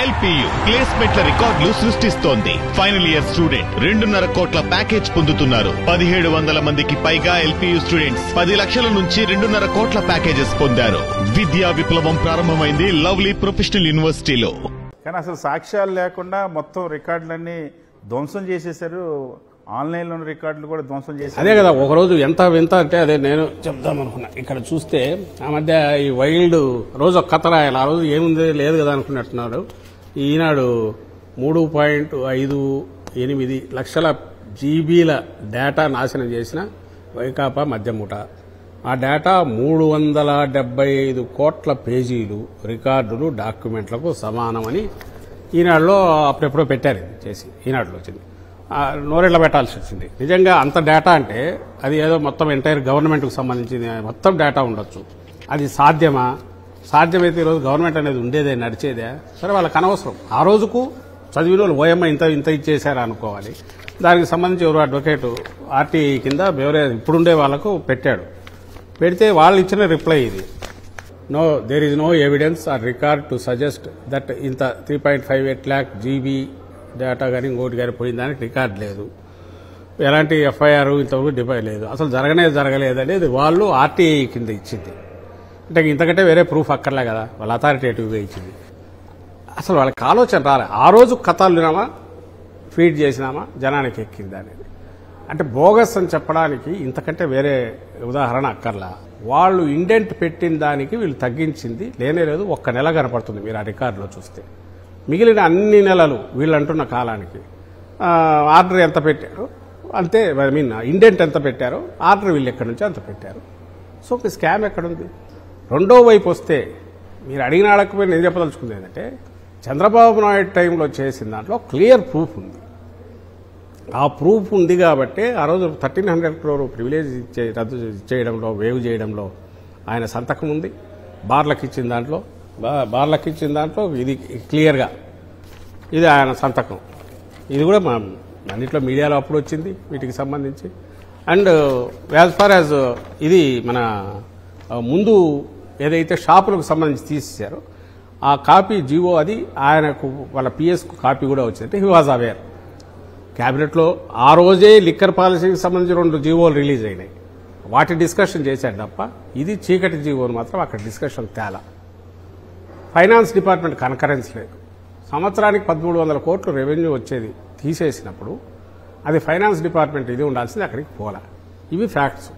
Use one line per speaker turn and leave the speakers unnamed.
LPU ప్లేస్మెంట్ల రికార్డులు సృష్టిస్తోంది. Final year student 2.5 కోట్ల ప్యాకేజ్ పొందుతున్నారు. 1700 మందికి పైగా ఎల్పీయూ స్టూడెంట్స్ 10 లక్షల నుంచి 2.5 కోట్ల ప్యాకేజెస్ పొందారు. విద్యా విప్లవం ప్రారంభమైంది లవ్లీ ప్రొఫెషనల్ యూనివర్సిటీలో.
కానీ అసలు సాక్ష్యాలు లేకుండా మొత్తం రికార్డులన్నీ ధ్వంసం చేసేశారు. ఆన్లైన్లో రికార్డులు కూడా ధ్వంసం చేశారు.
అదే కదా ఒకరోజు ఎంత వింత అంటే అదే నేను చెప్దాం అనుకున్నా. ఇక్కడ చూస్తే ఆ మధ్య ఈ వైల్డ్ రోజు ఒక కథ రాయాలి, ఆ రోజు ఏముంది లేదు కదా అనుకున్నట్టున్నారు. ఈనాడు 3.58 లక్షల జీబీల డేటా నాశనం చేసిన వైకాపా మధ్యముఠ. ఆ డేటా 375 కోట్ల పేజీలు రికార్డులు డాక్యుమెంట్లకు సమానమని ఈనాడులో అప్పుడెప్పుడో పెట్టారు. చేసి ఈనాడులో వచ్చింది, నోరెళ్ళ పెట్టాల్సి వచ్చింది. నిజంగా అంత డేటా అంటే అది ఏదో మొత్తం ఎంటైర్ గవర్నమెంట్కు సంబంధించింది మొత్తం డేటా ఉండొచ్చు. అది సాధ్యమా? సాధ్యమైతే ఈరోజు గవర్నమెంట్ అనేది ఉండేదే, నడిచేదే. సరే వాళ్ళకి అనవసరం. ఆ రోజుకు చదివిన వాళ్ళు ఓఎమ్మ ఇంత ఇచ్చేసారా అనుకోవాలి. దానికి సంబంధించి ఎవరు అడ్వకేటు ఆర్టీఐ కింద ఇప్పుడుండే వాళ్లకు పెట్టాడు. పెడితే వాళ్ళు ఇచ్చిన రిప్లై ఇది: no, there is no evidence or record to suggest that ఇంత 3.58 lakh జీబీ డేటా కానీ ఇంకోటి కానీ పోయిన దానికి రికార్డ్ లేదు, ఎలాంటి ఎఫ్ఐఆర్ ఇంతవరకు డిఫై లేదు, అసలు జరగలేదు అనేది వాళ్ళు ఆర్టీఐ కింద ఇచ్చింది. అంటే ఇంతకంటే వేరే ప్రూఫ్ అక్కర్లే కదా, వాళ్ళ అథారిటేటివ్గా ఇచ్చింది. అసలు వాళ్ళకి ఆలోచన రాలే. ఆ రోజు కథలు వినామా, ఫీడ్ చేసినామా, జనానికి ఎక్కింది అనేది. అంటే బోగస్ అని చెప్పడానికి ఇంతకంటే వేరే ఉదాహరణ అక్కర్లా. వాళ్ళు ఇండెంట్ పెట్టిన దానికి వీళ్ళు తగ్గించింది లేనే లేదు. 1 నెల కనపడుతుంది మీరు ఆ రికార్డులో చూస్తే. మిగిలిన అన్ని నెలలు వీళ్ళు అంటున్న కాలానికి ఆర్డర్ ఎంత పెట్టారు అంతే, ఇండెంట్ ఎంత పెట్టారో ఆర్డర్ వీళ్ళు ఎక్కడి నుంచి అంత పెట్టారు. సో స్కామ్ ఎక్కడుంది? రెండో వైపు వస్తే మీరు అడిగిన అడగకపోయి నేను చెప్పదలుచుకుంది ఏంటంటే, చంద్రబాబు నాయుడు టైంలో చేసిన దాంట్లో క్లియర్ ప్రూఫ్ ఉంది. ఆ ప్రూఫ్ ఉంది కాబట్టి ఆ రోజు 1300 crore ప్రివిలేజ్ రద్దు చేయడంలో, వేవ్ చేయడంలో ఆయన సంతకం ఉంది. బార్లకు ఇచ్చిన దాంట్లో ఇది క్లియర్గా ఇది ఆయన సంతకం. ఇది కూడా అన్నింటిలో మీడియాలో అప్పుడు వచ్చింది వీటికి సంబంధించి. అండ్ యాజ్ ఫార్ యాజ్ ఇది మన ముందు ఏదైతే షాపులకు సంబంధించి తీసేశారో ఆ కాపీ జీవో అది ఆయనకు వాళ్ళ పిఎస్కు కాపీ కూడా వచ్చిందంటే హీ వాజ్ అవేర్. క్యాబినెట్లో ఆ రోజే లిక్కర్ పాలసీకి సంబంధించి 2 జీవోలు రిలీజ్ అయినాయి. వాటి డిస్కషన్ చేశాడు తప్ప ఇది చీకటి జీవోని మాత్రం అక్కడ డిస్కషన్ తేలా. ఫైనాన్స్ డిపార్ట్మెంట్ కన్కరెన్స్ లేదు. సంవత్సరానికి 1300 కోట్లు రెవెన్యూ వచ్చేది తీసేసినప్పుడు అది ఫైనాన్స్ డిపార్ట్మెంట్ ఇది ఉండాల్సింది, అక్కడికి పోలా. ఇవి ఫ్యాక్ట్స్.